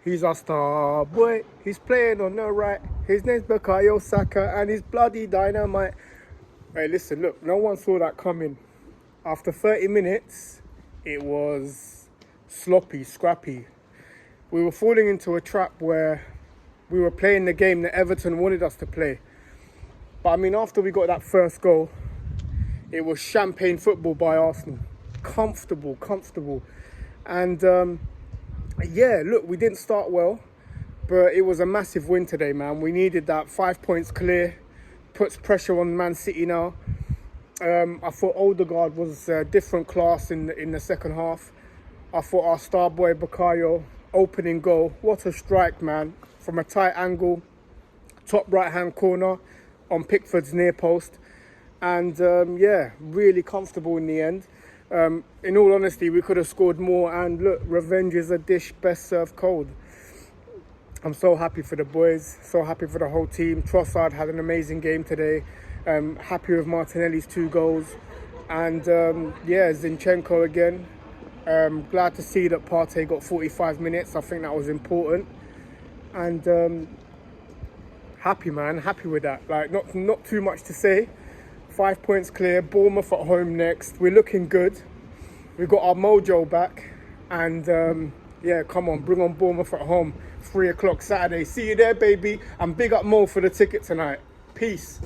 He's our star boy. He's playing on the right. His name's Bukayo Saka and he's bloody dynamite. Hey, listen, look, no one saw that coming. After 30 minutes, it was sloppy, scrappy. We were falling into a trap where we were playing the game that Everton wanted us to play. But I mean, after we got that first goal, it was champagne football by Arsenal. Comfortable. And yeah, look, we didn't start well, but it was a massive win today, man. We needed that. 5 points clear, puts pressure on Man City now. I thought Odegaard was a different class in the second half. I thought our star boy Bukayo, opening goal. What a strike, man. From a tight angle, top right-hand corner on Pickford's near post. And yeah, really comfortable in the end. In all honesty, we could have scored more. And look, revenge is a dish best served cold. I'm so happy for the boys, so happy for the whole team. Trossard had an amazing game today. Happy with Martinelli's 2 goals. And yeah, Zinchenko again. Glad to see that Partey got 45 minutes. I think that was important. And happy, man. Happy with that. Like, not too much to say. 5 points clear. Bournemouth at home next. We're looking good. We've got our mojo back. And yeah, come on, bring on Bournemouth at home. 3 o'clock Saturday. See you there, baby. And big up Mo for the ticket tonight. Peace.